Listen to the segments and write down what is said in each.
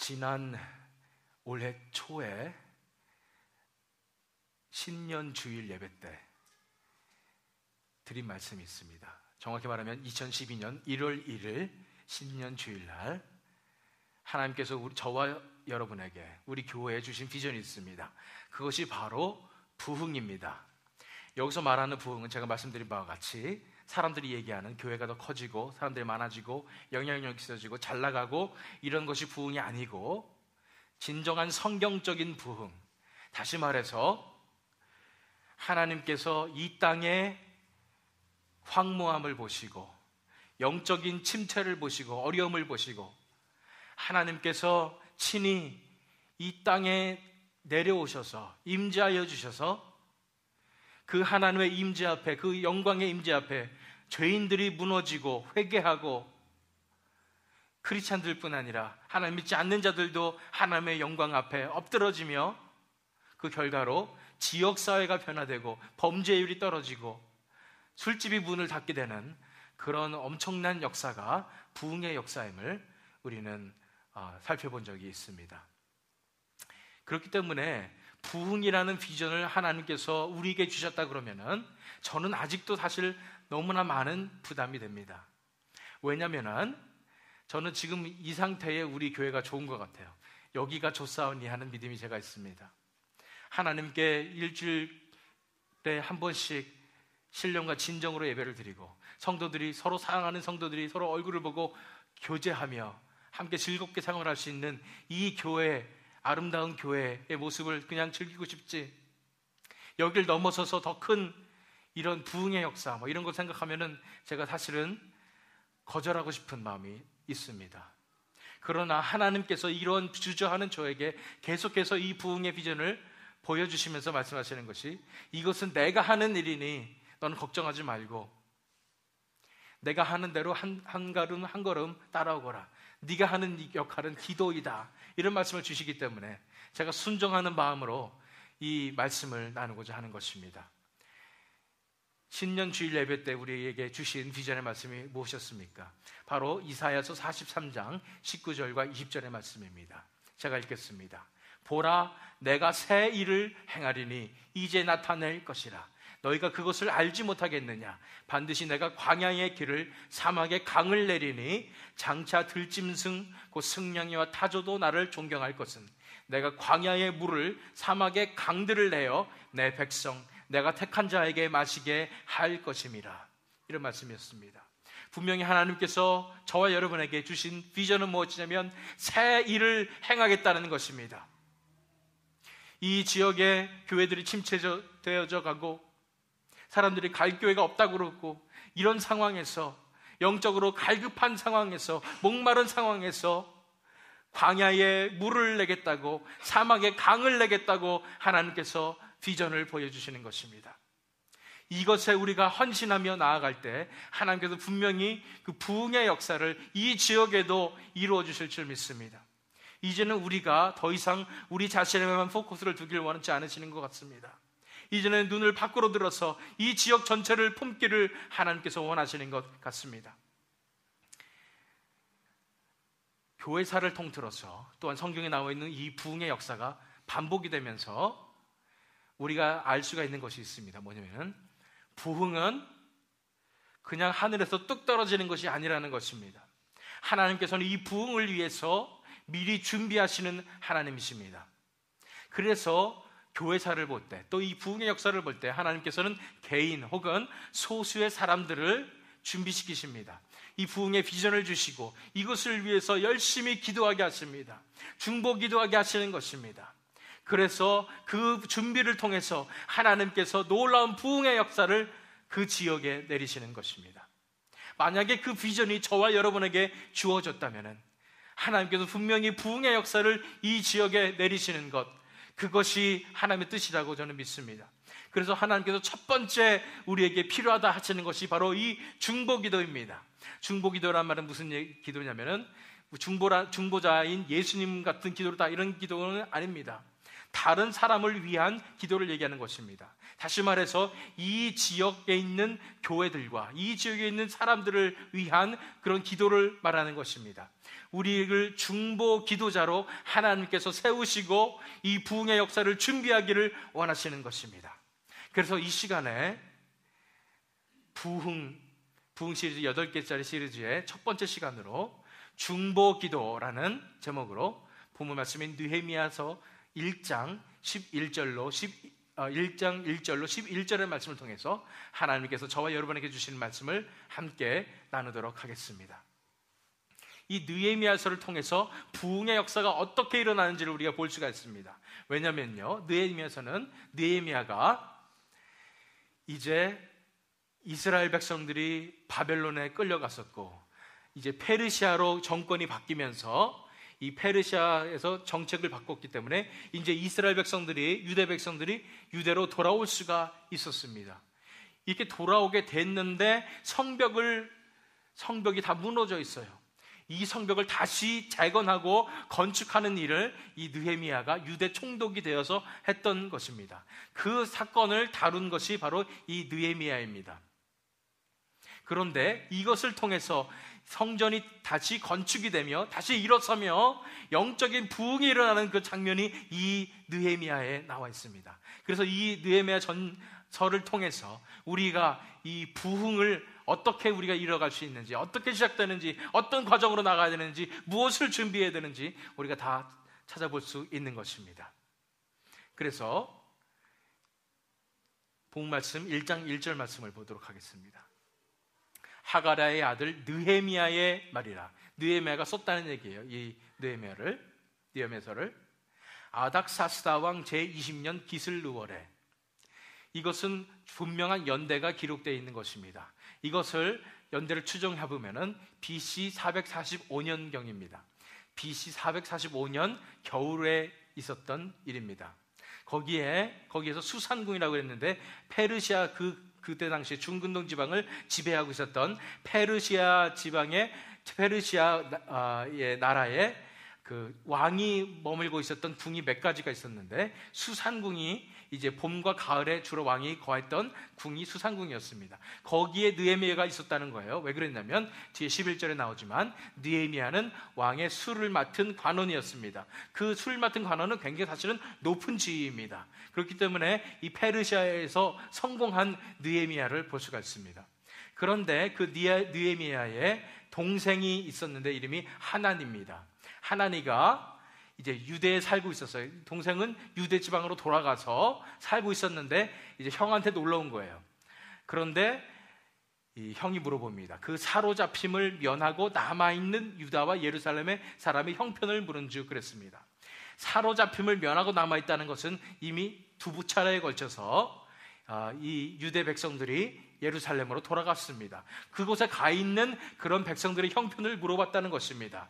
지난 올해 초에 신년 주일 예배 때 드린 말씀이 있습니다. 정확히 말하면 2012년 1월 1일 신년 주일날 하나님께서 저와 여러분에게 우리 교회에 주신 비전이 있습니다. 그것이 바로 부흥입니다. 여기서 말하는 부흥은 제가 말씀드린 바와 같이 사람들이 얘기하는 교회가 더 커지고 사람들이 많아지고 영향력이 있어지고 잘 나가고 이런 것이 부흥이 아니고, 진정한 성경적인 부흥, 다시 말해서 하나님께서 이 땅의 황무함을 보시고 영적인 침체를 보시고 어려움을 보시고 하나님께서 친히 이 땅에 내려오셔서 임재하여 주셔서 그 하나님의 임재 앞에, 그 영광의 임재 앞에 죄인들이 무너지고 회개하고, 크리스찬들뿐 아니라 하나님 믿지 않는 자들도 하나님의 영광 앞에 엎드러지며 그 결과로 지역사회가 변화되고 범죄율이 떨어지고 술집이 문을 닫게 되는 그런 엄청난 역사가 부흥의 역사임을 우리는 살펴본 적이 있습니다. 그렇기 때문에 부흥이라는 비전을 하나님께서 우리에게 주셨다 그러면은 저는 아직도 사실 너무나 많은 부담이 됩니다. 왜냐면은 저는 지금 이 상태에 우리 교회가 좋은 것 같아요. 여기가 좋사오니 하는 믿음이 제가 있습니다. 하나님께 일주일에 한 번씩 신령과 진정으로 예배를 드리고 성도들이 서로 사랑하는 성도들이 서로 얼굴을 보고 교제하며 함께 즐겁게 생활할 수 있는 이 교회, 아름다운 교회의 모습을 그냥 즐기고 싶지, 여길 넘어서서 더 큰 이런 부흥의 역사 이런 걸 생각하면은 제가 사실은 거절하고 싶은 마음이 있습니다. 그러나 하나님께서 이런 주저하는 저에게 계속해서 이 부흥의 비전을 보여주시면서 말씀하시는 것이, 이것은 내가 하는 일이니 너는 걱정하지 말고 내가 하는 대로 한 걸음 한 걸음 따라오거라. 네가 하는 역할은 기도이다. 이런 말씀을 주시기 때문에 제가 순종하는 마음으로 이 말씀을 나누고자 하는 것입니다. 신년 주일 예배 때 우리에게 주신 비전의 말씀이 무엇이었습니까? 바로 이사야서 43장 19절과 20절의 말씀입니다. 제가 읽겠습니다. 보라, 내가 새 일을 행하리니 이제 나타낼 것이라. 너희가 그것을 알지 못하겠느냐? 반드시 내가 광야의 길을 사막의 강을 내리니 장차 들짐승 곧 승냥이와 타조도 나를 존경할 것은 내가 광야의 물을 사막의 강들을 내어 내 백성 내가 택한 자에게 마시게 할 것임이라. 이런 말씀이었습니다. 분명히 하나님께서 저와 여러분에게 주신 비전은 무엇이냐면 새 일을 행하겠다는 것입니다. 이 지역의 교회들이 침체되어져 가고 사람들이 갈 교회가 없다고 그러고, 이런 상황에서 영적으로 갈급한 상황에서 목마른 상황에서 광야에 물을 내겠다고 사막에 강을 내겠다고 하나님께서 비전을 보여주시는 것입니다. 이것에 우리가 헌신하며 나아갈 때 하나님께서 분명히 그 부흥의 역사를 이 지역에도 이루어 주실 줄 믿습니다. 이제는 우리가 더 이상 우리 자신에만 포커스를 두길 원하지 않으시는 것 같습니다. 이제는 눈을 밖으로 들어서 이 지역 전체를 품기를 하나님께서 원하시는 것 같습니다. 교회사를 통틀어서 또한 성경에 나와 있는 이 부흥의 역사가 반복이 되면서 우리가 알 수가 있는 것이 있습니다. 뭐냐면 부흥은 그냥 하늘에서 뚝 떨어지는 것이 아니라는 것입니다. 하나님께서는 이 부흥을 위해서 미리 준비하시는 하나님이십니다. 그래서 교회사를 볼 때, 또 이 부흥의 역사를 볼 때 하나님께서는 개인 혹은 소수의 사람들을 준비시키십니다. 이 부흥의 비전을 주시고 이것을 위해서 열심히 기도하게 하십니다. 중보 기도하게 하시는 것입니다. 그래서 그 준비를 통해서 하나님께서 놀라운 부흥의 역사를 그 지역에 내리시는 것입니다. 만약에 그 비전이 저와 여러분에게 주어졌다면 하나님께서 분명히 부흥의 역사를 이 지역에 내리시는 것, 그것이 하나님의 뜻이라고 저는 믿습니다. 그래서 하나님께서 첫 번째 우리에게 필요하다 하시는 것이 바로 이 중보기도입니다. 중보기도란 말은 무슨 기도냐면은 중보자인 예수님 같은 기도다 이런 기도는 아닙니다. 다른 사람을 위한 기도를 얘기하는 것입니다. 다시 말해서 이 지역에 있는 교회들과 이 지역에 있는 사람들을 위한 그런 기도를 말하는 것입니다. 우리를 중보 기도자로 하나님께서 세우시고 이 부흥의 역사를 준비하기를 원하시는 것입니다. 그래서 이 시간에 부흥 시리즈 8개짜리 시리즈의 첫 번째 시간으로 중보 기도라는 제목으로 본문 말씀인 느헤미야서 1장 11절로 11절의 말씀을 통해서 하나님께서 저와 여러분에게 주시는 말씀을 함께 나누도록 하겠습니다. 이 느헤미야서를 통해서 부흥의 역사가 어떻게 일어나는지를 우리가 볼 수가 있습니다. 왜냐면요, 느헤미야가 이제 이스라엘 백성들이 바벨론에 끌려갔었고 이제 페르시아로 정권이 바뀌면서 이 페르시아에서 정책을 바꿨기 때문에 이제 이스라엘 백성들이, 유대 백성들이 유대로 돌아올 수가 있었습니다. 이렇게 돌아오게 됐는데 성벽이 다 무너져 있어요. 이 성벽을 다시 재건하고 건축하는 일을 이 느헤미야가 유대 총독이 되어서 했던 것입니다. 그 사건을 다룬 것이 바로 이 느헤미야입니다. 그런데 이것을 통해서 성전이 다시 건축이 되며 다시 일어서며 영적인 부흥이 일어나는 그 장면이 이 느헤미야에 나와 있습니다. 그래서 이 느헤미야 전서를 통해서 우리가 이 부흥을 어떻게 우리가 이뤄갈 수 있는지, 어떻게 시작되는지, 어떤 과정으로 나가야 되는지, 무엇을 준비해야 되는지 우리가 다 찾아볼 수 있는 것입니다. 그래서 본 말씀 1장 1절 말씀을 보도록 하겠습니다. 하가랴의 아들 느헤미야의 말이라. 느헤미야가 썼다는 얘기예요. 이 느헤미야서를 아닥사스다 왕 제20년 기슬루월에, 이것은 분명한 연대가 기록되어 있는 것입니다. 이것을 연대를 추정해 보면은 BC 445년경입니다. BC 445년 겨울에 있었던 일입니다. 거기에서 수산궁이라고 했는데 페르시아 그때 당시에 중근동 지방을 지배하고 있었던 페르시아의 나라에 그 왕이 머물고 있었던 궁이 몇 가지가 있었는데 수산궁이 이제 봄과 가을에 주로 왕이 거했던 궁이 수산궁이었습니다. 거기에 느헤미야가 있었다는 거예요. 왜 그랬냐면 뒤에 11절에 나오지만 느헤미야는 왕의 술을 맡은 관원이었습니다. 그 술을 맡은 관원은 굉장히 사실은 높은 지위입니다. 그렇기 때문에 이 페르시아에서 성공한 느헤미야를 볼 수가 있습니다. 그런데 그 느헤미야의 동생이 있었는데 이름이 하나니입니다. 하나니가 이제 유대에 살고 있었어요. 동생은 유대 지방으로 돌아가서 살고 있었는데 이제 형한테 놀러 온 거예요. 그런데 이 형이 물어봅니다. 그 사로잡힘을 면하고 남아있는 유다와 예루살렘의 사람이 형편을 물은즉 그랬습니다. 사로잡힘을 면하고 남아있다는 것은 이미 두 차례에 걸쳐서 이 유대 백성들이 예루살렘으로 돌아갔습니다. 그곳에 가 있는 그런 백성들의 형편을 물어봤다는 것입니다.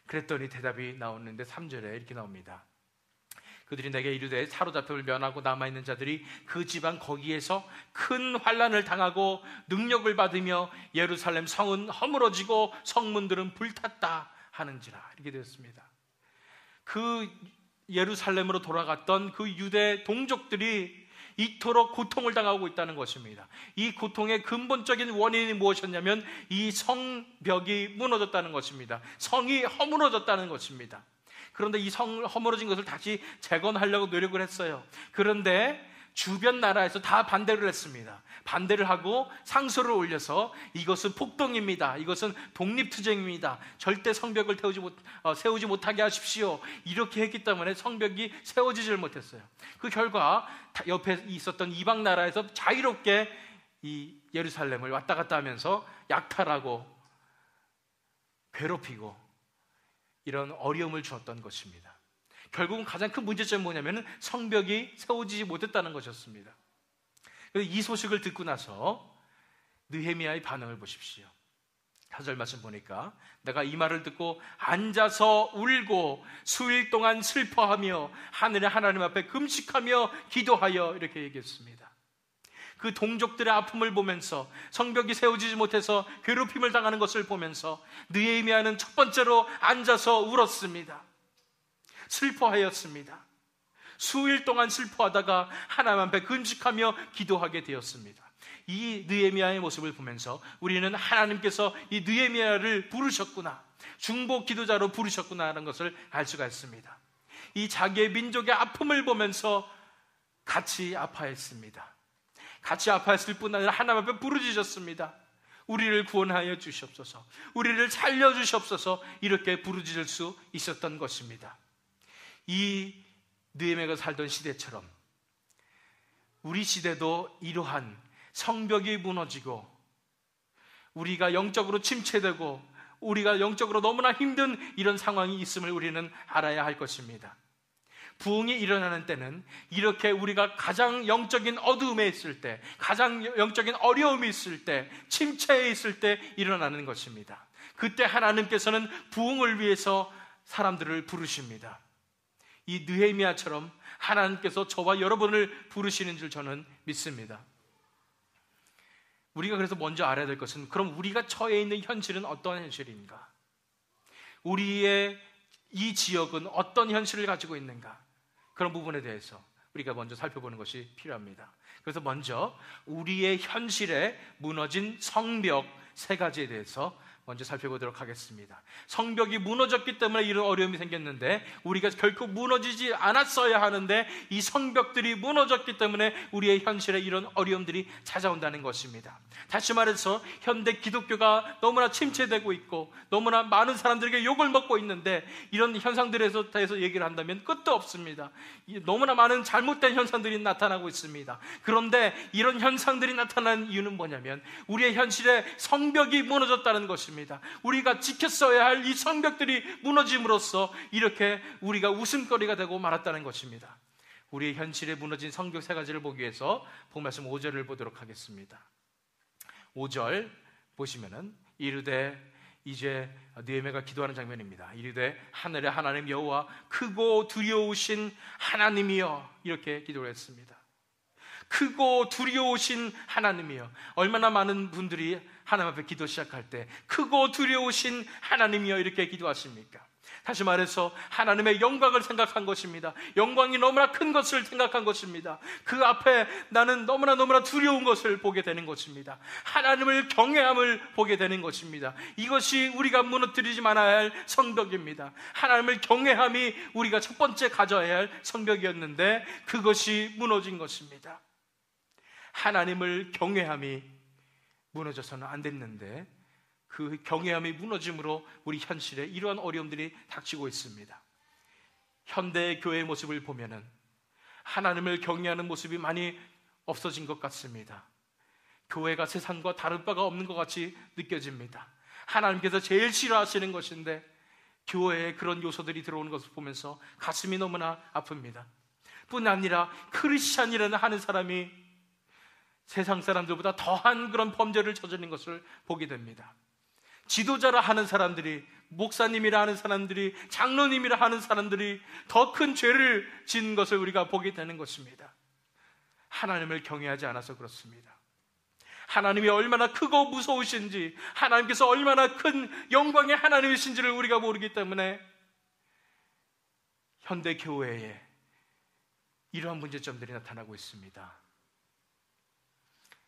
그랬더니 대답이 나오는데 3절에 이렇게 나옵니다. 그들이 내게 이르되 사로잡힘을 면하고 남아있는 자들이 그 지방 거기에서 큰 환난을 당하고 능력을 받으며 예루살렘 성은 허물어지고 성문들은 불탔다 하는지라. 이렇게 되었습니다. 그 예루살렘으로 돌아갔던 그 유대 동족들이 이토록 고통을 당하고 있다는 것입니다. 이 고통의 근본적인 원인이 무엇이었냐면 이 성벽이 무너졌다는 것입니다. 성이 허물어졌다는 것입니다. 그런데 이 성 허물어진 것을 다시 재건하려고 노력을 했어요. 그런데 주변 나라에서 다 반대를 했습니다. 반대를 하고 상소를 올려서 이것은 폭동입니다. 이것은 독립투쟁입니다. 절대 성벽을 세우지 못하게 하십시오. 이렇게 했기 때문에 성벽이 세워지질 못했어요. 그 결과 옆에 있었던 이방 나라에서 자유롭게 이 예루살렘을 왔다 갔다 하면서 약탈하고 괴롭히고 이런 어려움을 주었던 것입니다. 결국은 가장 큰 문제점이 뭐냐면 성벽이 세워지지 못했다는 것이었습니다. 이 소식을 듣고 나서 느헤미야의 반응을 보십시오. 4절 말씀 보니까 내가 이 말을 듣고 앉아서 울고 수일 동안 슬퍼하며 하늘의 하나님 앞에 금식하며 기도하여 이렇게 얘기했습니다. 그 동족들의 아픔을 보면서 성벽이 세워지지 못해서 괴롭힘을 당하는 것을 보면서 느헤미야는 첫 번째로 앉아서 울었습니다. 슬퍼하였습니다. 수일 동안 슬퍼하다가 하나님 앞에 금식하며 기도하게 되었습니다. 이 느헤미야의 모습을 보면서 우리는 하나님께서 이 느헤미야를 부르셨구나, 중보 기도자로 부르셨구나 하는 것을 알 수가 있습니다. 이 자기의 민족의 아픔을 보면서 같이 아파했습니다. 같이 아파했을 뿐 아니라 하나님 앞에 부르짖었습니다. 우리를 구원하여 주시옵소서, 우리를 살려주시옵소서, 이렇게 부르짖을 수 있었던 것입니다. 이 느헤미야가 살던 시대처럼 우리 시대도 이러한 성벽이 무너지고 우리가 영적으로 침체되고 우리가 영적으로 너무나 힘든 이런 상황이 있음을 우리는 알아야 할 것입니다. 부흥이 일어나는 때는 이렇게 우리가 가장 영적인 어두움에 있을 때, 가장 영적인 어려움이 있을 때, 침체에 있을 때 일어나는 것입니다. 그때 하나님께서는 부흥을 위해서 사람들을 부르십니다. 이 느헤미야처럼 하나님께서 저와 여러분을 부르시는 줄 저는 믿습니다. 우리가 그래서 먼저 알아야 될 것은, 그럼 우리가 처해 있는 현실은 어떤 현실인가? 우리의 이 지역은 어떤 현실을 가지고 있는가? 그런 부분에 대해서 우리가 먼저 살펴보는 것이 필요합니다. 그래서 먼저 우리의 현실에 무너진 성벽 3가지에 대해서 먼저 살펴보도록 하겠습니다. 성벽이 무너졌기 때문에 이런 어려움이 생겼는데 우리가 결코 무너지지 않았어야 하는데 이 성벽들이 무너졌기 때문에 우리의 현실에 이런 어려움들이 찾아온다는 것입니다. 다시 말해서 현대 기독교가 너무나 침체되고 있고 너무나 많은 사람들에게 욕을 먹고 있는데 이런 현상들에 대해서 얘기를 한다면 끝도 없습니다. 너무나 많은 잘못된 현상들이 나타나고 있습니다. 그런데 이런 현상들이 나타나는 이유는 뭐냐면 우리의 현실에 성벽이 무너졌다는 것입니다. 우리가 지켰어야 할 이 성벽들이 무너짐으로써 이렇게 우리가 웃음거리가 되고 말았다는 것입니다. 우리의 현실에 무너진 성벽 3가지를 보기 위해서 복음말씀 5절을 보도록 하겠습니다. 5절 보시면은 이르되, 이제 느헤미야가 기도하는 장면입니다. 이르되 하늘의 하나님 여호와 크고 두려우신 하나님이여, 이렇게 기도를 했습니다. 크고 두려우신 하나님이여. 얼마나 많은 분들이 하나님 앞에 기도 시작할 때 크고 두려우신 하나님이여 이렇게 기도하십니까? 다시 말해서 하나님의 영광을 생각한 것입니다. 영광이 너무나 큰 것을 생각한 것입니다. 그 앞에 나는 너무나 두려운 것을 보게 되는 것입니다. 하나님을 경외함을 보게 되는 것입니다. 이것이 우리가 무너뜨리지 말아야 할 성벽입니다. 하나님을 경외함이 우리가 첫 번째 가져야 할 성벽이었는데 그것이 무너진 것입니다. 하나님을 경외함이 무너져서는 안 됐는데 그 경외함이 무너짐으로 우리 현실에 이러한 어려움들이 닥치고 있습니다. 현대 교회의 모습을 보면은 하나님을 경외하는 모습이 많이 없어진 것 같습니다. 교회가 세상과 다를 바가 없는 것 같이 느껴집니다. 하나님께서 제일 싫어하시는 것인데 교회에 그런 요소들이 들어오는 것을 보면서 가슴이 너무나 아픕니다. 뿐 아니라 크리스찬이라는 하는 사람이 세상 사람들보다 더한 그런 범죄를 저지르는 것을 보게 됩니다. 지도자라 하는 사람들이, 목사님이라 하는 사람들이, 장로님이라 하는 사람들이 더 큰 죄를 지은 것을 우리가 보게 되는 것입니다. 하나님을 경외하지 않아서 그렇습니다. 하나님이 얼마나 크고 무서우신지, 하나님께서 얼마나 큰 영광의 하나님이신지를 우리가 모르기 때문에 현대 교회에 이러한 문제점들이 나타나고 있습니다.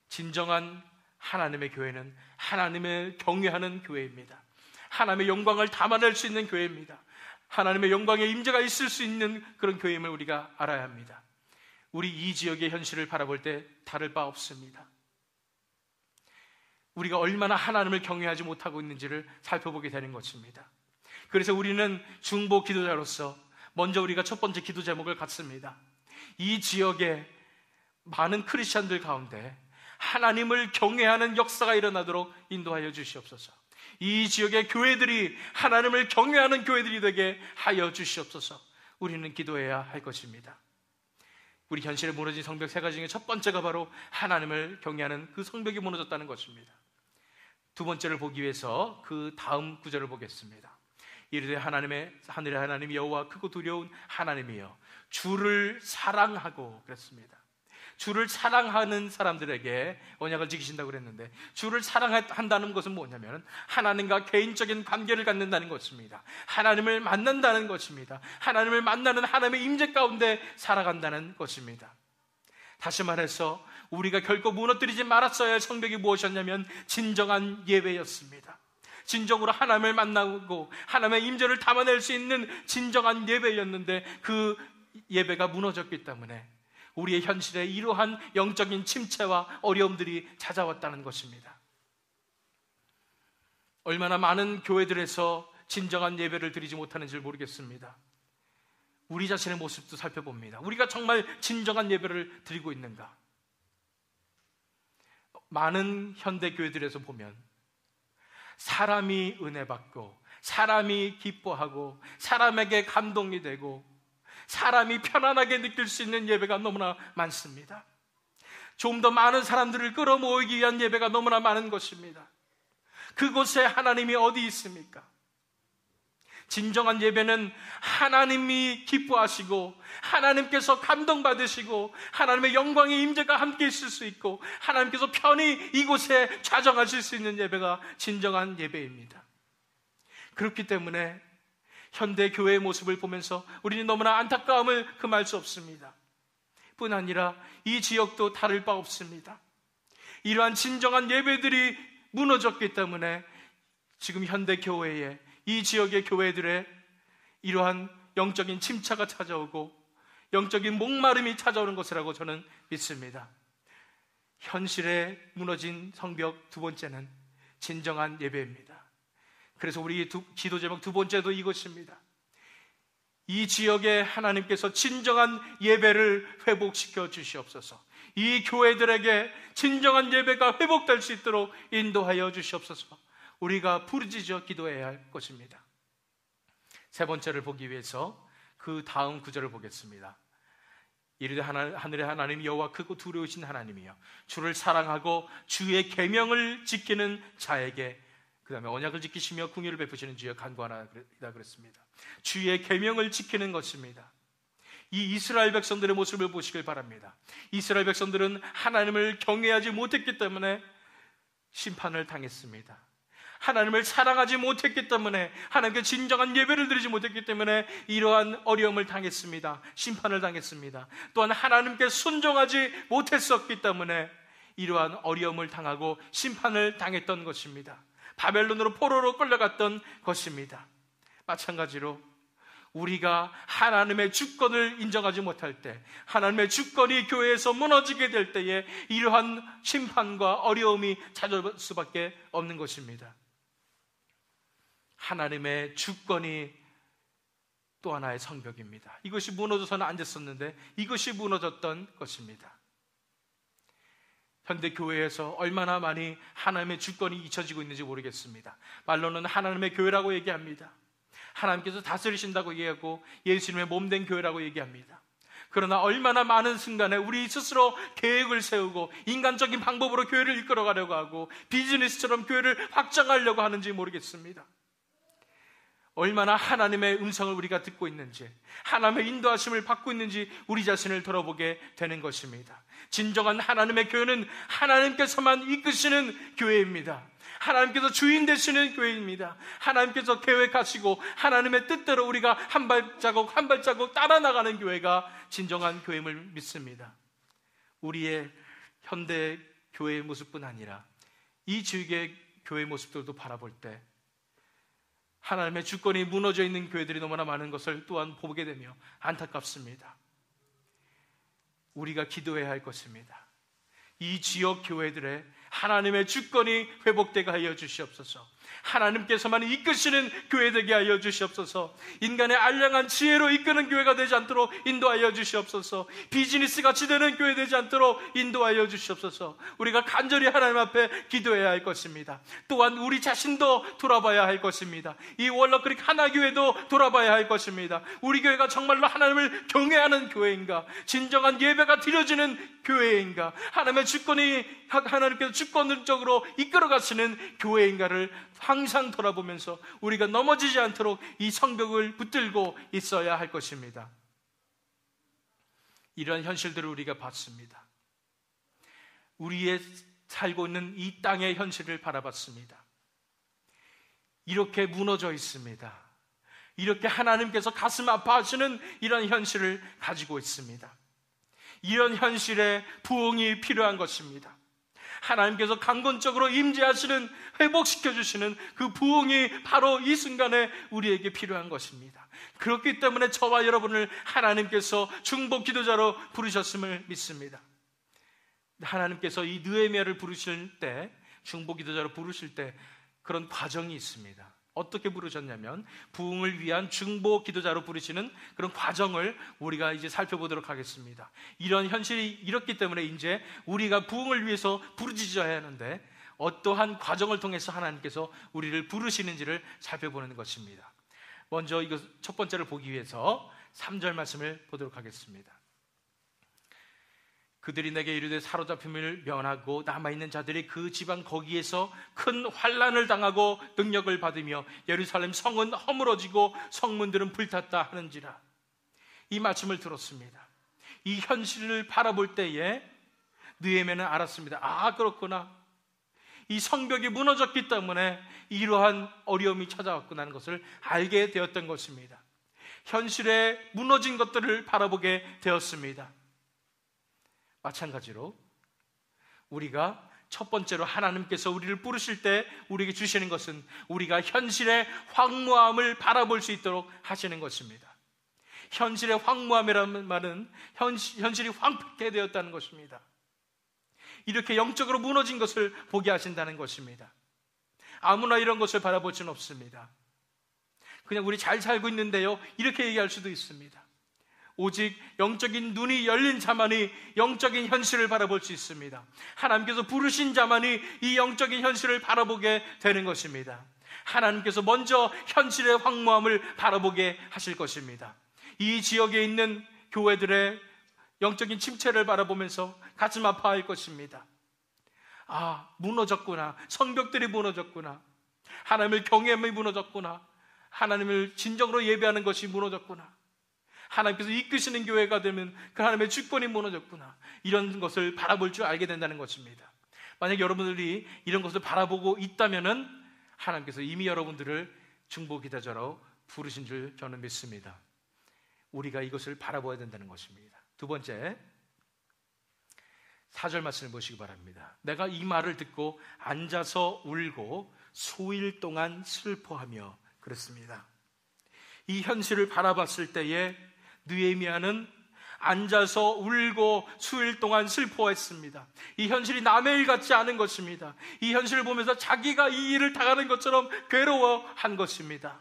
진정한 하나님의 교회는 하나님을 경외하는 교회입니다. 하나님의 영광을 담아낼 수 있는 교회입니다. 하나님의 영광의 임재가 있을 수 있는 그런 교회임을 우리가 알아야 합니다. 우리 이 지역의 현실을 바라볼 때 다를 바 없습니다. 우리가 얼마나 하나님을 경외하지 못하고 있는지를 살펴보게 되는 것입니다. 그래서 우리는 중보 기도자로서 먼저 우리가 첫 번째 기도 제목을 갖습니다. 이 지역의 많은 크리스찬들 가운데 하나님을 경외하는 역사가 일어나도록 인도하여 주시옵소서. 이 지역의 교회들이 하나님을 경외하는 교회들이 되게 하여 주시옵소서. 우리는 기도해야 할 것입니다. 우리 현실에 무너진 성벽 3가지 중에 첫 번째가 바로 하나님을 경외하는 그 성벽이 무너졌다는 것입니다. 두 번째를 보기 위해서 그 다음 구절을 보겠습니다. 이르되 하늘의 하나님 여호와 크고 두려운 하나님이여 주를 사랑하고, 그랬습니다. 주를 사랑하는 사람들에게 언약을 지키신다고 그랬는데, 주를 사랑한다는 것은 뭐냐면 하나님과 개인적인 관계를 갖는다는 것입니다. 하나님을 만난다는 것입니다. 하나님을 만나는 하나님의 임재 가운데 살아간다는 것입니다. 다시 말해서 우리가 결코 무너뜨리지 말았어야 할 성벽이 무엇이었냐면 진정한 예배였습니다. 진정으로 하나님을 만나고 하나님의 임재를 담아낼 수 있는 진정한 예배였는데, 그 예배가 무너졌기 때문에 우리의 현실에 이러한 영적인 침체와 어려움들이 찾아왔다는 것입니다. 얼마나 많은 교회들에서 진정한 예배를 드리지 못하는지 모르겠습니다. 우리 자신의 모습도 살펴봅니다. 우리가 정말 진정한 예배를 드리고 있는가? 많은 현대 교회들에서 보면 사람이 은혜 받고, 사람이 기뻐하고, 사람에게 감동이 되고, 사람이 편안하게 느낄 수 있는 예배가 너무나 많습니다. 좀 더 많은 사람들을 끌어모으기 위한 예배가 너무나 많은 것입니다. 그곳에 하나님이 어디 있습니까? 진정한 예배는 하나님이 기뻐하시고, 하나님께서 감동받으시고, 하나님의 영광의 임재가 함께 있을 수 있고, 하나님께서 편히 이곳에 좌정하실 수 있는 예배가 진정한 예배입니다. 그렇기 때문에 현대 교회의 모습을 보면서 우리는 너무나 안타까움을 금할 수 없습니다. 뿐 아니라 이 지역도 다를 바 없습니다. 이러한 진정한 예배들이 무너졌기 때문에 지금 현대 교회에, 이 지역의 교회들의 이러한 영적인 침체가 찾아오고 영적인 목마름이 찾아오는 것이라고 저는 믿습니다. 현실에 무너진 성벽 두 번째는 진정한 예배입니다. 그래서 우리 기도 제목 두 번째도 이것입니다. 이 지역에 하나님께서 진정한 예배를 회복시켜 주시옵소서. 이 교회들에게 진정한 예배가 회복될 수 있도록 인도하여 주시옵소서. 우리가 부르짖어 기도해야 할 것입니다. 세 번째를 보기 위해서 그 다음 구절을 보겠습니다. 이르되 하늘의 하나님 여호와 크고 두려우신 하나님이여, 주를 사랑하고 주의 계명을 지키는 자에게, 그 다음에 언약을 지키시며 궁유를 베푸시는 주여 간구하나이다 그랬습니다. 주의 계명을 지키는 것입니다. 이 이스라엘 백성들의 모습을 보시길 바랍니다. 이스라엘 백성들은 하나님을 경외하지 못했기 때문에 심판을 당했습니다. 하나님을 사랑하지 못했기 때문에, 하나님께 진정한 예배를 드리지 못했기 때문에 이러한 어려움을 당했습니다. 심판을 당했습니다. 또한 하나님께 순종하지 못했었기 때문에 이러한 어려움을 당하고 심판을 당했던 것입니다. 바벨론으로 포로로 끌려갔던 것입니다. 마찬가지로 우리가 하나님의 주권을 인정하지 못할 때, 하나님의 주권이 교회에서 무너지게 될 때에 이러한 심판과 어려움이 찾아올 수밖에 없는 것입니다. 하나님의 주권이 또 하나의 성벽입니다. 이것이 무너져서는 안 됐었는데 이것이 무너졌던 것입니다. 현대 교회에서 얼마나 많이 하나님의 주권이 잊혀지고 있는지 모르겠습니다. 말로는 하나님의 교회라고 얘기합니다. 하나님께서 다스리신다고 얘기하고 예수님의 몸된 교회라고 얘기합니다. 그러나 얼마나 많은 순간에 우리 스스로 계획을 세우고 인간적인 방법으로 교회를 이끌어가려고 하고 비즈니스처럼 교회를 확장하려고 하는지 모르겠습니다. 얼마나 하나님의 음성을 우리가 듣고 있는지, 하나님의 인도하심을 받고 있는지 우리 자신을 돌아보게 되는 것입니다. 진정한 하나님의 교회는 하나님께서만 이끄시는 교회입니다. 하나님께서 주인 되시는 교회입니다. 하나님께서 계획하시고 하나님의 뜻대로 우리가 한 발자국 한 발자국 따라 나가는 교회가 진정한 교회임을 믿습니다. 우리의 현대 교회의 모습뿐 아니라 이 지역의 교회의 모습들도 바라볼 때 하나님의 주권이 무너져 있는 교회들이 너무나 많은 것을 또한 보게 되며 안타깝습니다. 우리가 기도해야 할 것입니다. 이 지역 교회들의 하나님의 주권이 회복되게 하여 주시옵소서. 하나님께서만 이끄시는 교회 되게 하여 주시옵소서. 인간의 알량한 지혜로 이끄는 교회가 되지 않도록 인도하여 주시옵소서. 비즈니스 같이 되는 교회 되지 않도록 인도하여 주시옵소서. 우리가 간절히 하나님 앞에 기도해야 할 것입니다. 또한 우리 자신도 돌아봐야 할 것입니다. 이 월러크릭 하나교회도 돌아봐야 할 것입니다. 우리 교회가 정말로 하나님을 경외하는 교회인가? 진정한 예배가 드려지는 교회인가? 하나님의 주권이, 하나님께서 주권적으로 이끌어가시는 교회인가를 항상 돌아보면서 우리가 넘어지지 않도록 이 성벽을 붙들고 있어야 할 것입니다. 이러한 현실들을 우리가 봤습니다. 우리의 살고 있는 이 땅의 현실을 바라봤습니다. 이렇게 무너져 있습니다. 이렇게 하나님께서 가슴 아파하시는 이런 현실을 가지고 있습니다. 이런 현실에 부흥이 필요한 것입니다. 하나님께서 강건적으로 임재하시는, 회복시켜주시는 그 부흥이 바로 이 순간에 우리에게 필요한 것입니다. 그렇기 때문에 저와 여러분을 하나님께서 중보 기도자로 부르셨음을 믿습니다. 하나님께서 이 느헤미야를 부르실 때, 중보 기도자로 부르실 때 그런 과정이 있습니다. 어떻게 부르셨냐면 부흥을 위한 중보 기도자로 부르시는 그런 과정을 우리가 이제 살펴보도록 하겠습니다. 이런 현실이 이렇기 때문에 이제 우리가 부흥을 위해서 부르짖어야 하는데 어떠한 과정을 통해서 하나님께서 우리를 부르시는지를 살펴보는 것입니다. 먼저 이거 첫 번째를 보기 위해서 3절 말씀을 보도록 하겠습니다. 그들이 내게 이르되 사로잡힘을 면하고 남아있는 자들이 그 지방 거기에서 큰 환난을 당하고 능력을 받으며 예루살렘 성은 허물어지고 성문들은 불탔다 하는지라. 이 말씀을 들었습니다. 이 현실을 바라볼 때에 느헤미야는 알았습니다. 아, 그렇구나. 이 성벽이 무너졌기 때문에 이러한 어려움이 찾아왔구나 하는 것을 알게 되었던 것입니다. 현실에 무너진 것들을 바라보게 되었습니다. 마찬가지로 우리가 첫 번째로 하나님께서 우리를 부르실 때 우리에게 주시는 것은 우리가 현실의 황무함을 바라볼 수 있도록 하시는 것입니다. 현실의 황무함이라는 말은 현실이 황폐게 되었다는 것입니다. 이렇게 영적으로 무너진 것을 보게 하신다는 것입니다. 아무나 이런 것을 바라볼 수는 없습니다. 그냥 우리 잘 살고 있는데요, 이렇게 얘기할 수도 있습니다. 오직 영적인 눈이 열린 자만이 영적인 현실을 바라볼 수 있습니다. 하나님께서 부르신 자만이 이 영적인 현실을 바라보게 되는 것입니다. 하나님께서 먼저 현실의 황무함을 바라보게 하실 것입니다. 이 지역에 있는 교회들의 영적인 침체를 바라보면서 가슴 아파할 것입니다. 아, 무너졌구나. 성벽들이 무너졌구나. 하나님을 경외함이 무너졌구나. 하나님을 진정으로 예배하는 것이 무너졌구나. 하나님께서 이끄시는 교회가 되면 그 하나님의 주권이 무너졌구나. 이런 것을 바라볼 줄 알게 된다는 것입니다. 만약 여러분들이 이런 것을 바라보고 있다면은 하나님께서 이미 여러분들을 중보 기도자로 부르신 줄 저는 믿습니다. 우리가 이것을 바라봐야 된다는 것입니다. 두 번째, 4절 말씀을 보시기 바랍니다. 내가 이 말을 듣고 앉아서 울고 수일 동안 슬퍼하며 그랬습니다. 이 현실을 바라봤을 때에 느헤미야는 앉아서 울고 수일 동안 슬퍼했습니다. 이 현실이 남의 일 같지 않은 것입니다. 이 현실을 보면서 자기가 이 일을 당하는 것처럼 괴로워한 것입니다.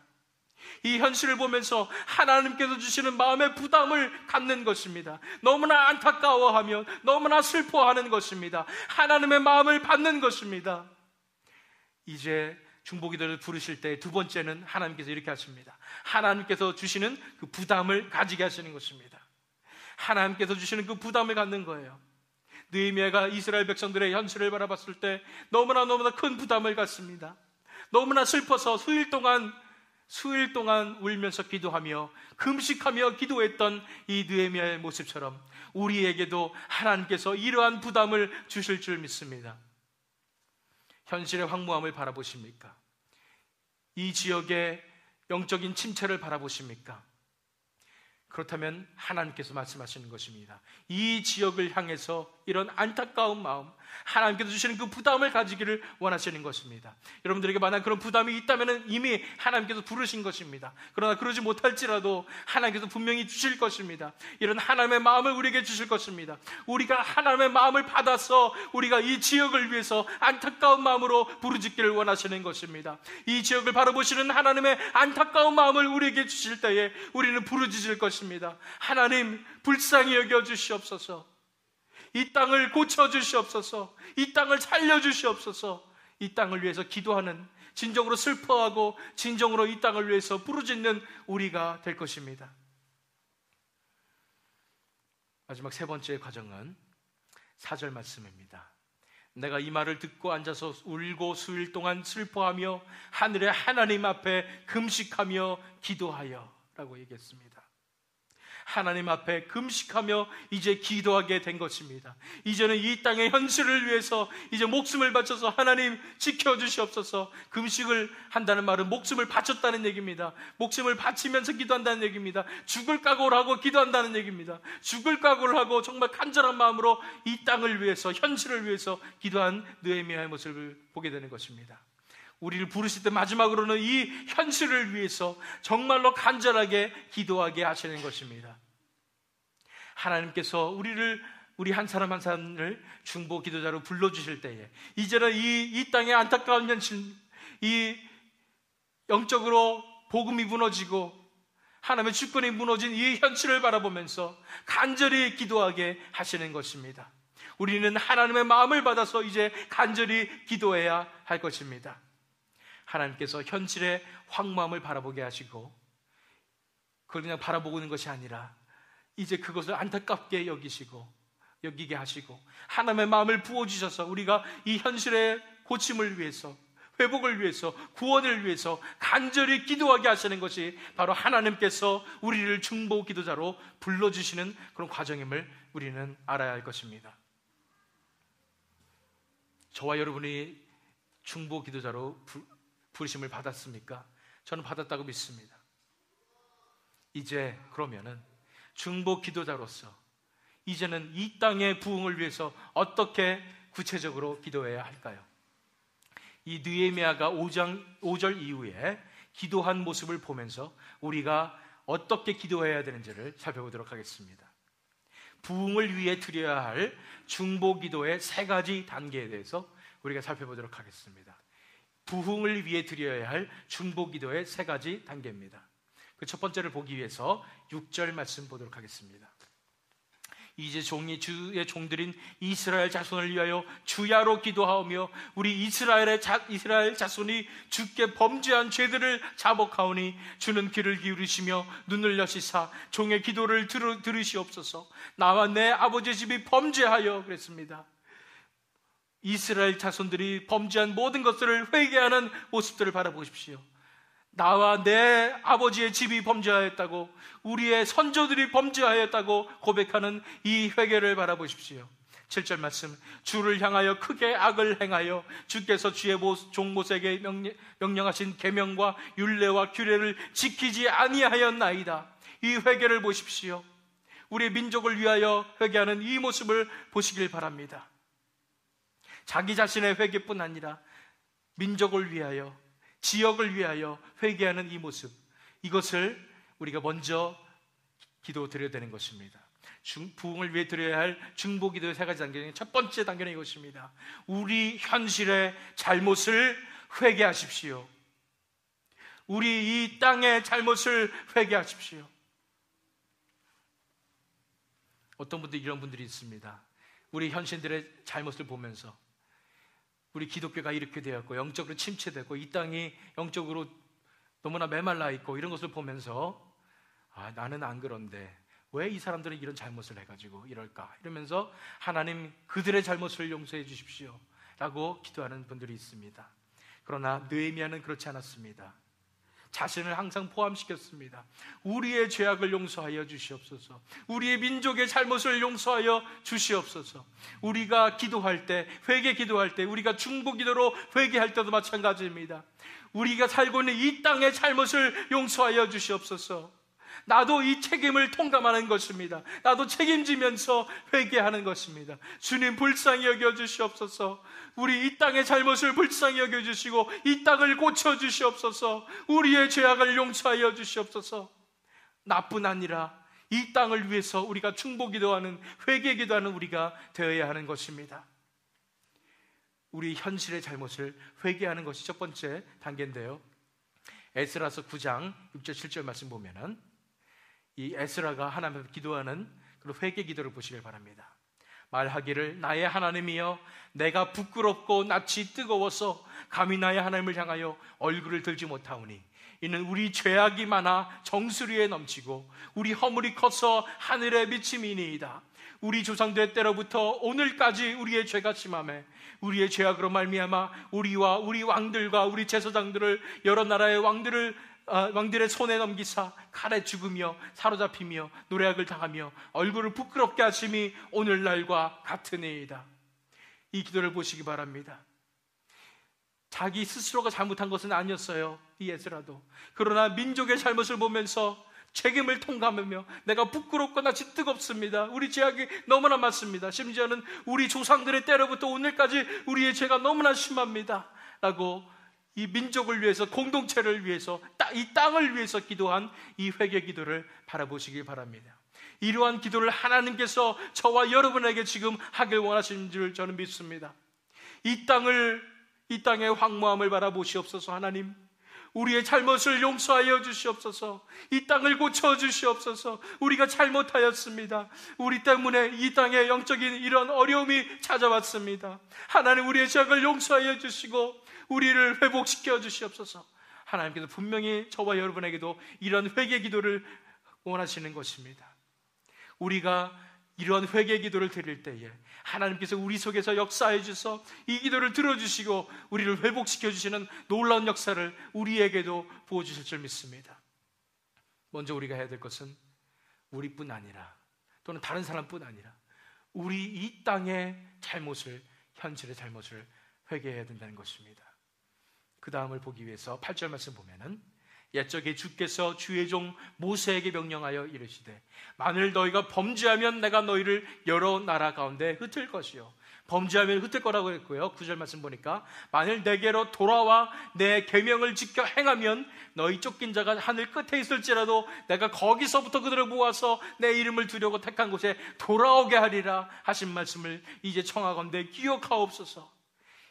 이 현실을 보면서 하나님께서 주시는 마음의 부담을 갖는 것입니다. 너무나 안타까워하며 너무나 슬퍼하는 것입니다. 하나님의 마음을 받는 것입니다. 이제 중보기도를 부르실 때 두 번째는 하나님께서 이렇게 하십니다. 하나님께서 주시는 그 부담을 가지게 하시는 것입니다. 하나님께서 주시는 그 부담을 갖는 거예요. 느헤미야가 이스라엘 백성들의 현실을 바라봤을 때 너무나 큰 부담을 갖습니다. 너무나 슬퍼서 수일 동안 울면서 기도하며 금식하며 기도했던 이 느헤미야의 모습처럼 우리에게도 하나님께서 이러한 부담을 주실 줄 믿습니다. 현실의 황무함을 바라보십니까? 이 지역의 영적인 침체를 바라보십니까? 그렇다면 하나님께서 말씀하시는 것입니다. 이 지역을 향해서 이런 안타까운 마음, 하나님께서 주시는 그 부담을 가지기를 원하시는 것입니다. 여러분들에게 만약 그런 부담이 있다면 이미 하나님께서 부르신 것입니다. 그러나 그러지 못할지라도 하나님께서 분명히 주실 것입니다. 이런 하나님의 마음을 우리에게 주실 것입니다. 우리가 하나님의 마음을 받아서 우리가 이 지역을 위해서 안타까운 마음으로 부르짖기를 원하시는 것입니다. 이 지역을 바라보시는 하나님의 안타까운 마음을 우리에게 주실 때에 우리는 부르짖을 것입니다. 하나님, 불쌍히 여겨 주시옵소서. 이 땅을 고쳐 주시옵소서. 이 땅을 살려 주시옵소서. 이 땅을 위해서 기도하는, 진정으로 슬퍼하고 진정으로 이 땅을 위해서 부르짖는 우리가 될 것입니다. 마지막 세 번째 과정은 4절 말씀입니다. 내가 이 말을 듣고 앉아서 울고 수일 동안 슬퍼하며 하늘의 하나님 앞에 금식하며 기도하여 라고 얘기했습니다. 하나님 앞에 금식하며 이제 기도하게 된 것입니다. 이제는 이 땅의 현실을 위해서 이제 목숨을 바쳐서 하나님 지켜주시옵소서. 금식을 한다는 말은 목숨을 바쳤다는 얘기입니다. 목숨을 바치면서 기도한다는 얘기입니다. 죽을 각오를 하고 기도한다는 얘기입니다. 죽을 각오를 하고 정말 간절한 마음으로 이 땅을 위해서, 현실을 위해서 기도한 느헤미야의 모습을 보게 되는 것입니다. 우리를 부르실 때 마지막으로는 이 현실을 위해서 정말로 간절하게 기도하게 하시는 것입니다. 하나님께서 우리 한 사람 한 사람을 중보 기도자로 불러주실 때에 이제는 이 땅의 안타까운 현실, 이 영적으로 복음이 무너지고 하나님의 주권이 무너진 이 현실을 바라보면서 간절히 기도하게 하시는 것입니다. 우리는 하나님의 마음을 받아서 이제 간절히 기도해야 할 것입니다. 하나님께서 현실의 황무함을 바라보게 하시고 그걸 그냥 바라보고 있는 것이 아니라 이제 그것을 안타깝게 여기게 하시고 하나님의 마음을 부어주셔서 우리가 이 현실의 고침을 위해서, 회복을 위해서, 구원을 위해서 간절히 기도하게 하시는 것이 바로 하나님께서 우리를 중보 기도자로 불러주시는 그런 과정임을 우리는 알아야 할 것입니다. 저와 여러분이 중보 기도자로 부르심을 받았습니까? 저는 받았다고 믿습니다. 이제 그러면은 중보 기도자로서 이제는 이 땅의 부흥을 위해서 어떻게 구체적으로 기도해야 할까요? 이 느헤미야가 5절 이후에 기도한 모습을 보면서 우리가 어떻게 기도해야 되는지를 살펴보도록 하겠습니다. 부흥을 위해 드려야 할 중보 기도의 3가지 단계에 대해서 우리가 살펴보도록 하겠습니다. 부흥을 위해 드려야 할 중보 기도의 3가지 단계입니다. 그 첫 번째를 보기 위해서 6절 말씀 보도록 하겠습니다. 이제 주의 종들인 이스라엘 자손을 위하여 주야로 기도하오며 우리 이스라엘 자손이 주께 범죄한 죄들을 자복하오니 주는 귀를 기울이시며 눈을 여시사 종의 기도를 들으시옵소서. 나와 내 아버지 집이 범죄하여 그랬습니다. 이스라엘 자손들이 범죄한 모든 것들을 회개하는 모습들을 바라보십시오. 나와 내 아버지의 집이 범죄하였다고, 우리의 선조들이 범죄하였다고 고백하는 이 회개를 바라보십시오. 7절 말씀, 주를 향하여 크게 악을 행하여 주께서 주의 종 모세에게 명령하신 계명과 율례와 규례를 지키지 아니하였나이다. 이 회개를 보십시오. 우리 민족을 위하여 회개하는 이 모습을 보시길 바랍니다. 자기 자신의 회개뿐 아니라 민족을 위하여, 지역을 위하여 회개하는 이 모습, 이것을 우리가 먼저 기도드려야 되는 것입니다. 부흥을 위해 드려야 할 중보 기도의 3가지 단계, 첫 번째 단계는 이것입니다. 우리 현실의 잘못을 회개하십시오. 우리 이 땅의 잘못을 회개하십시오. 어떤 분들이 이런 분들이 있습니다. 우리 현신들의 잘못을 보면서 우리 기독교가 이렇게 되었고 영적으로 침체되고 이 땅이 영적으로 너무나 메말라 있고 이런 것을 보면서 나는 안 그런데 왜 이 사람들은 이런 잘못을 해가지고 이럴까 이러면서 하나님 그들의 잘못을 용서해 주십시오 라고 기도하는 분들이 있습니다. 그러나 느헤미야는 그렇지 않았습니다. 자신을 항상 포함시켰습니다. 우리의 죄악을 용서하여 주시옵소서. 우리의 민족의 잘못을 용서하여 주시옵소서. 우리가 기도할 때, 회개 기도할 때, 우리가 중보 기도로 회개할 때도 마찬가지입니다. 우리가 살고 있는 이 땅의 잘못을 용서하여 주시옵소서. 나도 이 책임을 통감하는 것입니다. 나도 책임지면서 회개하는 것입니다. 주님 불쌍히 여겨주시옵소서. 우리 이 땅의 잘못을 불쌍히 여겨주시고 이 땅을 고쳐주시옵소서. 우리의 죄악을 용서하여 주시옵소서. 나뿐 아니라 이 땅을 위해서 우리가 중보 기도하는, 회개 기도하는 우리가 되어야 하는 것입니다. 우리 현실의 잘못을 회개하는 것이 첫 번째 단계인데요, 에스라서 9장 6절 7절 말씀 보면은 이 에스라가 하나님 앞에 기도하는 그런 회개 기도를 보시길 바랍니다. 말하기를 나의 하나님이여 내가 부끄럽고 낯이 뜨거워서 감히 나의 하나님을 향하여 얼굴을 들지 못하오니 이는 우리 죄악이 많아 정수리에 넘치고 우리 허물이 커서 하늘에 미침이니이다. 우리 조상들 때로부터 오늘까지 우리의 죄가 심하매 우리의 죄악으로 말미암아 우리와 우리 왕들과 우리 제사장들을 여러 나라의 왕들을 왕들의 손에 넘기사 칼에 죽으며 사로잡히며 노략을 당하며 얼굴을 부끄럽게 하심이 오늘날과 같으니이다. 이 기도를 보시기 바랍니다. 자기 스스로가 잘못한 것은 아니었어요, 이 에스라도. 그러나 민족의 잘못을 보면서 책임을 통감하며 내가 부끄럽거나 뜨겁습니다. 우리 죄악이 너무나 많습니다. 심지어는 우리 조상들의 때로부터 오늘까지 우리의 죄가 너무나 심합니다 라고 이 민족을 위해서, 공동체를 위해서, 이 땅을 위해서 기도한 이 회개 기도를 바라보시기 바랍니다. 이러한 기도를 하나님께서 저와 여러분에게 지금 하길 원하시는 줄 저는 믿습니다. 이 땅의 황무함을 바라보시옵소서. 하나님, 우리의 잘못을 용서하여 주시옵소서. 이 땅을 고쳐 주시옵소서. 우리가 잘못하였습니다. 우리 때문에 이 땅에 영적인 이런 어려움이 찾아왔습니다. 하나님, 우리의 죄악을 용서하여 주시고 우리를 회복시켜 주시옵소서. 하나님께서 분명히 저와 여러분에게도 이런 회개 기도를 원하시는 것입니다. 우리가 이러한 회개 기도를 드릴 때에 하나님께서 우리 속에서 역사해 주셔서 이 기도를 들어주시고 우리를 회복시켜 주시는 놀라운 역사를 우리에게도 부어주실 줄 믿습니다. 먼저 우리가 해야 될 것은 우리뿐 아니라, 또는 다른 사람뿐 아니라 우리 이 땅의 잘못을, 현실의 잘못을 회개해야 된다는 것입니다. 그 다음을 보기 위해서 8절 말씀 보면은, 옛적에 주께서 주의 종 모세에게 명령하여 이르시되 만일 너희가 범죄하면 내가 너희를 여러 나라 가운데 흩을 것이요. 범죄하면 흩을 거라고 했고요. 9절 말씀 보니까 만일 내게로 돌아와 내 계명을 지켜 행하면 너희 쫓긴 자가 하늘 끝에 있을지라도 내가 거기서부터 그들을 모아서 내 이름을 두려고 택한 곳에 돌아오게 하리라 하신 말씀을 이제 청하건대 기억하옵소서.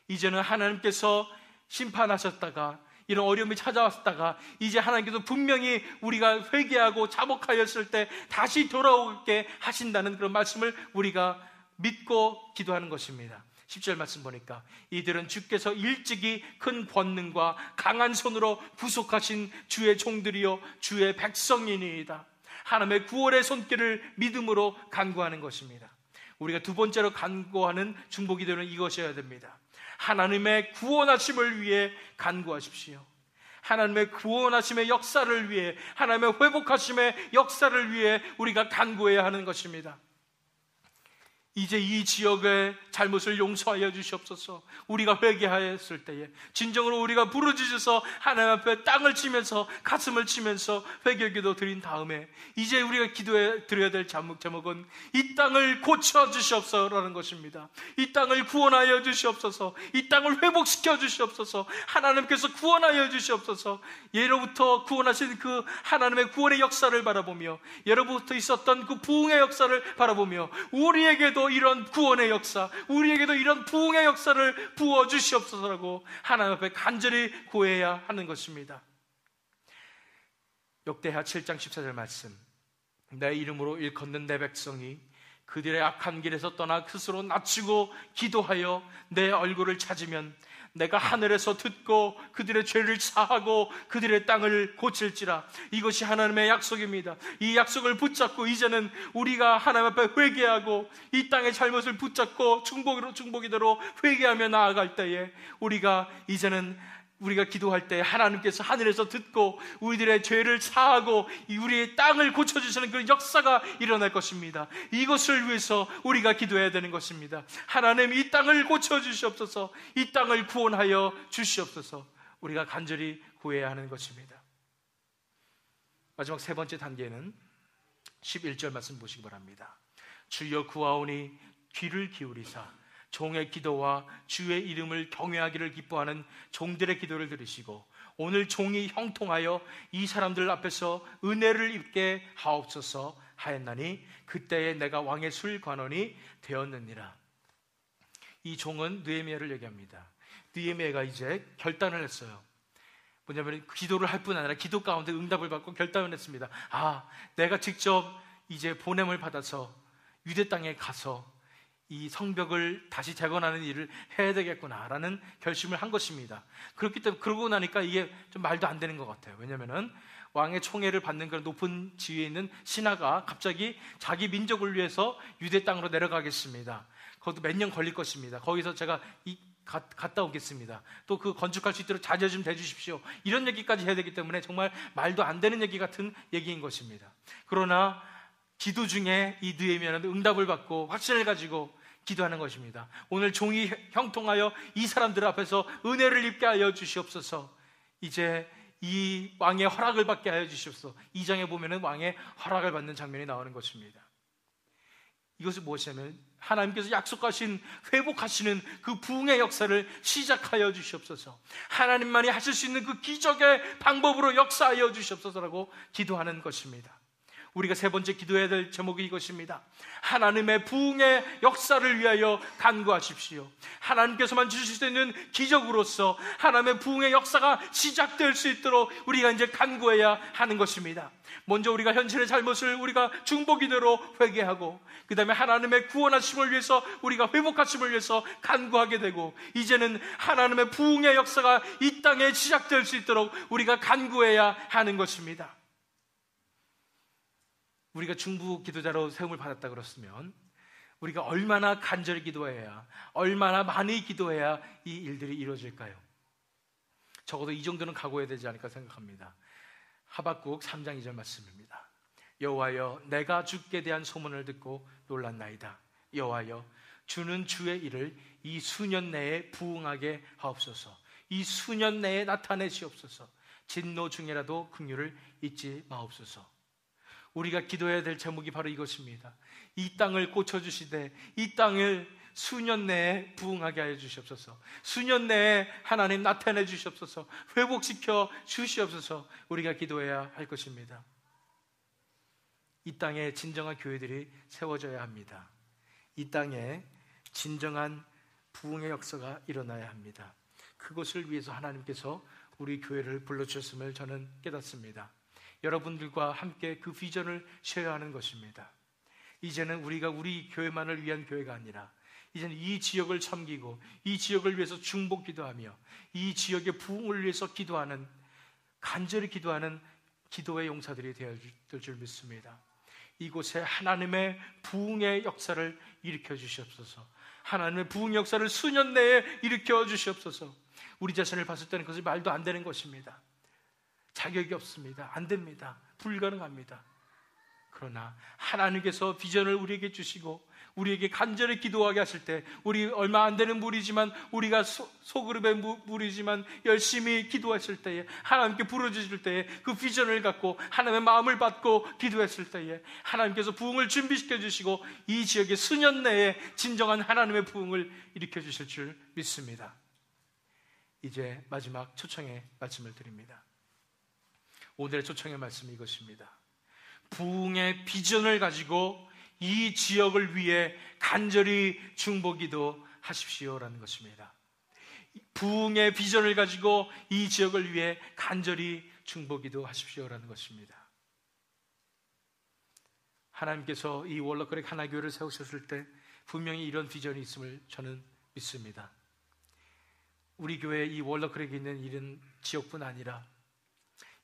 이제는 하나님께서 심판하셨다가 이런 어려움이 찾아왔다가 이제 하나님께서 분명히 우리가 회개하고 자복하였을 때 다시 돌아오게 하신다는 그런 말씀을 우리가 믿고 기도하는 것입니다. 10절 말씀 보니까 이들은 주께서 일찍이 큰 권능과 강한 손으로 구속하신 주의 종들이요 주의 백성이니이다. 하나님의 구원의 손길을 믿음으로 간구하는 것입니다. 우리가 두 번째로 간구하는 중보기도는 이것이어야 됩니다. 하나님의 구원하심을 위해 간구하십시오. 하나님의 구원하심의 역사를 위해, 하나님의 회복하심의 역사를 위해 우리가 간구해야 하는 것입니다. 이제 이 지역의 잘못을 용서하여 주시옵소서. 우리가 회개하였을 때에 진정으로 우리가 부르짖어서 하나님 앞에 땅을 치면서 가슴을 치면서 회개기도 드린 다음에 이제 우리가 기도해 드려야 될 제목은 이 땅을 고쳐 주시옵소서라는 것입니다. 이 땅을 구원하여 주시옵소서. 이 땅을 회복시켜 주시옵소서. 하나님께서 구원하여 주시옵소서. 예로부터 구원하신 그 하나님의 구원의 역사를 바라보며, 예로부터 있었던 그 부흥의 역사를 바라보며 우리에게도 이런 구원의 역사, 우리에게도 이런 부흥의 역사를 부어주시옵소서라고 하나님 앞에 간절히 구해야 하는 것입니다. 역대하 7장 14절 말씀, 내 이름으로 일컫는 내 백성이 그들의 악한 길에서 떠나 스스로 낮추고 기도하여 내 얼굴을 찾으면 내가 하늘에서 듣고 그들의 죄를 사하고 그들의 땅을 고칠지라. 이것이 하나님의 약속입니다. 이 약속을 붙잡고 이제는 우리가 하나님 앞에 회개하고 이 땅의 잘못을 붙잡고 중보기도로 회개하며 나아갈 때에 우리가 이제는 우리가 기도할 때 하나님께서 하늘에서 듣고 우리들의 죄를 사하고 우리의 땅을 고쳐주시는 그런 역사가 일어날 것입니다. 이것을 위해서 우리가 기도해야 되는 것입니다. 하나님, 이 땅을 고쳐주시옵소서. 이 땅을 구원하여 주시옵소서. 우리가 간절히 구해야 하는 것입니다. 마지막 세 번째 단계는 11절 말씀 보시기 바랍니다. 주여 구하오니 귀를 기울이사 종의 기도와 주의 이름을 경외하기를 기뻐하는 종들의 기도를 들으시고 오늘 종이 형통하여 이 사람들 앞에서 은혜를 입게 하옵소서 하였나니 그때에 내가 왕의 술관원이 되었느니라. 이 종은 느헤미야를 얘기합니다. 느헤미야가 이제 결단을 했어요. 뭐냐면 기도를 할 뿐 아니라 기도 가운데 응답을 받고 결단을 했습니다. 내가 직접 이제 보냄을 받아서 유대 땅에 가서 이 성벽을 다시 재건하는 일을 해야 되겠구나라는 결심을 한 것입니다. 그렇기 때문에 그러고 나니까 이게 좀 말도 안 되는 것 같아요. 왜냐하면 왕의 총애를 받는 그런 높은 지위에 있는 신하가 갑자기 자기 민족을 위해서 유대 땅으로 내려가겠습니다. 그것도 몇 년 걸릴 것입니다. 거기서 제가 갔다 오겠습니다. 또 그 건축할 수 있도록 자재 좀 대주십시오. 이런 얘기까지 해야 되기 때문에 정말 말도 안 되는 얘기 같은 얘기인 것입니다. 그러나 기도 중에 이 느헤미야는 응답을 받고 확신을 가지고 기도하는 것입니다. 오늘 종이 형통하여 이 사람들 앞에서 은혜를 입게 하여 주시옵소서. 이제 이 왕의 허락을 받게 하여 주시옵소서. 2장에 보면은 왕의 허락을 받는 장면이 나오는 것입니다. 이것은 무엇이냐면 하나님께서 약속하신 회복하시는 그 부흥의 역사를 시작하여 주시옵소서. 하나님만이 하실 수 있는 그 기적의 방법으로 역사하여 주시옵소서라고 기도하는 것입니다. 우리가 세 번째 기도해야 될 제목이 이것입니다. 하나님의 부흥의 역사를 위하여 간구하십시오. 하나님께서만 주실 수 있는 기적으로서 하나님의 부흥의 역사가 시작될 수 있도록 우리가 이제 간구해야 하는 것입니다. 먼저 우리가 현실의 잘못을 우리가 중보기도로 회개하고, 그 다음에 하나님의 구원하심을 위해서 우리가 회복하심을 위해서 간구하게 되고, 이제는 하나님의 부흥의 역사가 이 땅에 시작될 수 있도록 우리가 간구해야 하는 것입니다. 우리가 중보 기도자로 세움을 받았다 그렇으면 우리가 얼마나 간절히 기도해야, 얼마나 많이 기도해야 이 일들이 이루어질까요? 적어도 이 정도는 각오해야 되지 않을까 생각합니다. 하박국 3장 2절 말씀입니다. 여호와여, 내가 주께 대한 소문을 듣고 놀랐나이다. 여호와여, 주는 주의 일을 이 수년 내에 부응하게 하옵소서. 이 수년 내에 나타내시옵소서. 진노 중에라도 긍휼을 잊지 마옵소서. 우리가 기도해야 될 제목이 바로 이것입니다. 이 땅을 고쳐주시되 이 땅을 수년 내에 부응하게 하여 주시옵소서. 수년 내에 하나님 나타내 주시옵소서. 회복시켜 주시옵소서. 우리가 기도해야 할 것입니다. 이 땅에 진정한 교회들이 세워져야 합니다. 이 땅에 진정한 부흥의 역사가 일어나야 합니다. 그것을 위해서 하나님께서 우리 교회를 불러주셨음을 저는 깨닫습니다. 여러분들과 함께 그 비전을 쉐어하는 하는 것입니다. 이제는 우리가 우리 교회만을 위한 교회가 아니라 이제는 이 지역을 섬기고 이 지역을 위해서 중보 기도하며 이 지역의 부흥을 위해서 기도하는, 간절히 기도하는 기도의 용사들이 되어야 될 줄 믿습니다. 이곳에 하나님의 부흥의 역사를 일으켜 주시옵소서. 하나님의 부흥 역사를 수년 내에 일으켜 주시옵소서. 우리 자신을 봤을 때는 그것이 말도 안 되는 것입니다. 자격이 없습니다. 안 됩니다. 불가능합니다. 그러나 하나님께서 비전을 우리에게 주시고 우리에게 간절히 기도하게 하실 때, 우리 얼마 안 되는 무리지만, 우리가 소그룹의 무리지만 열심히 기도했을 때에, 하나님께 부르짖을 때에 그 비전을 갖고 하나님의 마음을 받고 기도했을 때에 하나님께서 부흥을 준비시켜 주시고 이 지역의 수년 내에 진정한 하나님의 부흥을 일으켜 주실 줄 믿습니다. 이제 마지막 초청의 말씀을 드립니다. 오늘의 초청의 말씀이 이것입니다. 부흥의 비전을 가지고 이 지역을 위해 간절히 중보기도 하십시오라는 것입니다. 부흥의 비전을 가지고 이 지역을 위해 간절히 중보기도 하십시오라는 것입니다. 하나님께서 이 월러크랙 하나교회를 세우셨을 때 분명히 이런 비전이 있음을 저는 믿습니다. 우리 교회 이 월러크랙에 있는 이런 지역뿐 아니라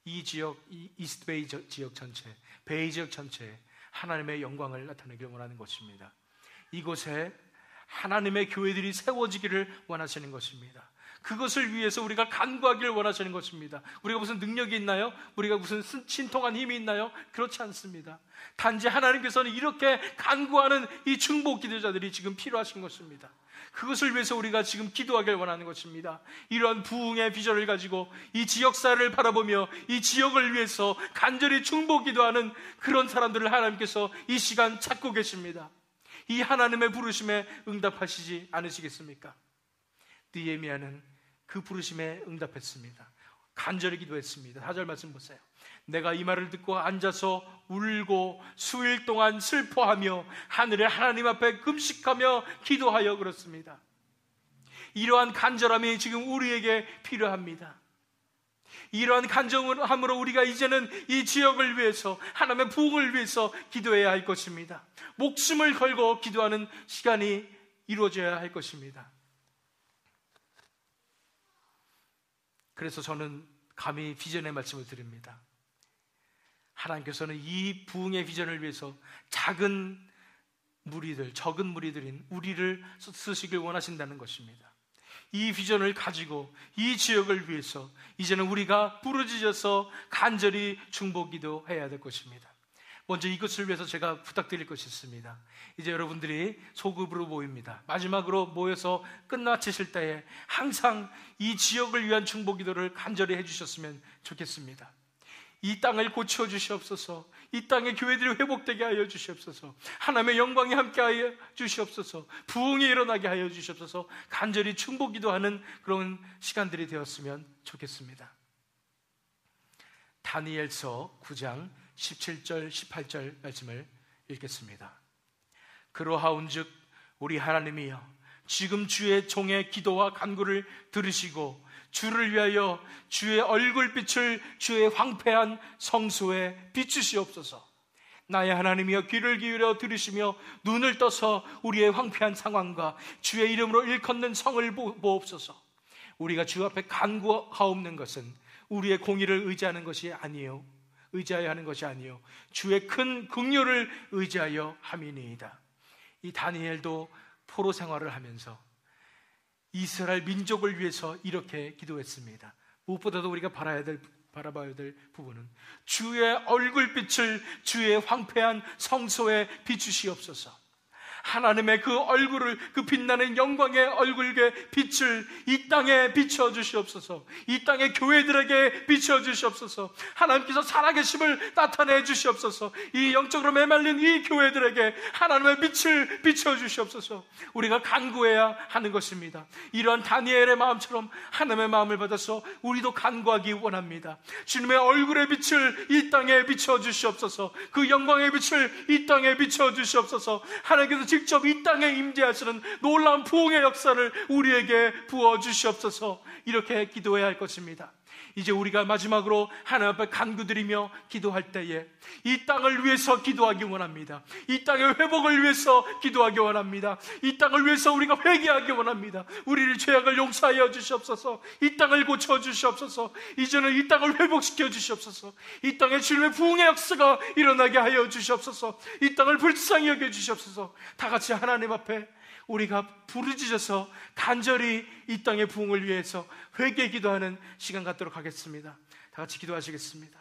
이 지역, 이 이스트베이 지역 전체, 베이 지역 전체에 하나님의 영광을 나타내기를 원하는 것입니다. 이곳에 하나님의 교회들이 세워지기를 원하시는 것입니다. 그것을 위해서 우리가 간구하기를 원하시는 것입니다. 우리가 무슨 능력이 있나요? 우리가 무슨 신통한 힘이 있나요? 그렇지 않습니다. 단지 하나님께서는 이렇게 간구하는 이 중보 기도자들이 지금 필요하신 것입니다. 그것을 위해서 우리가 지금 기도하길 원하는 것입니다. 이러한 부흥의 비전을 가지고 이 지역사를 바라보며 이 지역을 위해서 간절히 중보 기도하는 그런 사람들을 하나님께서 이 시간 찾고 계십니다. 이 하나님의 부르심에 응답하시지 않으시겠습니까? 느헤미야는 그 부르심에 응답했습니다. 간절히 기도했습니다. 4절 말씀 보세요. 내가 이 말을 듣고 앉아서 울고 수일 동안 슬퍼하며 하늘의 하나님 앞에 금식하며 기도하여 그렇습니다. 이러한 간절함이 지금 우리에게 필요합니다. 이러한 간절함으로 우리가 이제는 이 지역을 위해서, 하나님의 부흥을 위해서 기도해야 할 것입니다. 목숨을 걸고 기도하는 시간이 이루어져야 할 것입니다. 그래서 저는 감히 비전의 말씀을 드립니다. 하나님께서는 이 부흥의 비전을 위해서 작은 무리들, 적은 무리들인 우리를 쓰시길 원하신다는 것입니다. 이 비전을 가지고 이 지역을 위해서 이제는 우리가 부르짖어서 간절히 중보기도 해야 될 것입니다. 먼저 이것을 위해서 제가 부탁드릴 것이 있습니다. 이제 여러분들이 소급으로 모입니다. 마지막으로 모여서 끝마치실 때에 항상 이 지역을 위한 중보기도를 간절히 해주셨으면 좋겠습니다. 이 땅을 고쳐 주시옵소서. 이 땅의 교회들이 회복되게 하여 주시옵소서. 하나님의 영광이 함께하여 주시옵소서. 부흥이 일어나게 하여 주시옵소서. 간절히 중보기도하는 그런 시간들이 되었으면 좋겠습니다. 다니엘서 9장 17절 18절 말씀을 읽겠습니다. 그러하온즉 우리 하나님이여, 지금 주의 종의 기도와 간구를 들으시고 주를 위하여 주의 얼굴빛을 주의 황폐한 성소에 비추시옵소서. 나의 하나님이여, 귀를 기울여 들으시며 눈을 떠서 우리의 황폐한 상황과 주의 이름으로 일컫는 성을 보옵소서. 우리가 주 앞에 간구하옵는 것은 우리의 공의를 의지하는 것이 아니요, 의지하여 하는 것이 아니요, 주의 큰 긍휼을 의지하여 함이니이다. 이 다니엘도 포로 생활을 하면서 이스라엘 민족을 위해서 이렇게 기도했습니다. 무엇보다도 우리가 바라봐야 될 부분은 주의 얼굴빛을 주의 황폐한 성소에 비추시옵소서. 하나님의 그 얼굴을, 그 빛나는 영광의 얼굴의 빛을 이 땅에 비춰주시옵소서. 이 땅의 교회들에게 비춰주시옵소서. 하나님께서 살아계심을 나타내 주시옵소서. 이 영적으로 메말린 이 교회들에게 하나님의 빛을 비춰주시옵소서. 우리가 간구해야 하는 것입니다. 이러한 다니엘의 마음처럼 하나님의 마음을 받아서 우리도 간구하기 원합니다. 주님의 얼굴의 빛을 이 땅에 비춰주시옵소서. 그 영광의 빛을 이 땅에 비춰주시옵소서. 하나님께서 직접 이 땅에 임재하시는 놀라운 부흥의 역사를 우리에게 부어주시옵소서. 이렇게 기도해야 할 것입니다. 이제 우리가 마지막으로 하나님 앞에 간구드리며 기도할 때에 이 땅을 위해서 기도하기 원합니다. 이 땅의 회복을 위해서 기도하기 원합니다. 이 땅을 위해서 우리가 회개하기 원합니다. 우리를 죄악을 용서하여 주시옵소서. 이 땅을 고쳐 주시옵소서. 이제는 이 땅을 회복시켜 주시옵소서. 이 땅에 주님의 부흥의 역사가 일어나게 하여 주시옵소서. 이 땅을 불쌍히 여겨 주시옵소서. 다 같이 하나님 앞에 우리가 부르짖어서 간절히 이 땅의 부흥을 위해서 회개 기도하는 시간 갖도록 하겠습니다. 다 같이 기도하시겠습니다.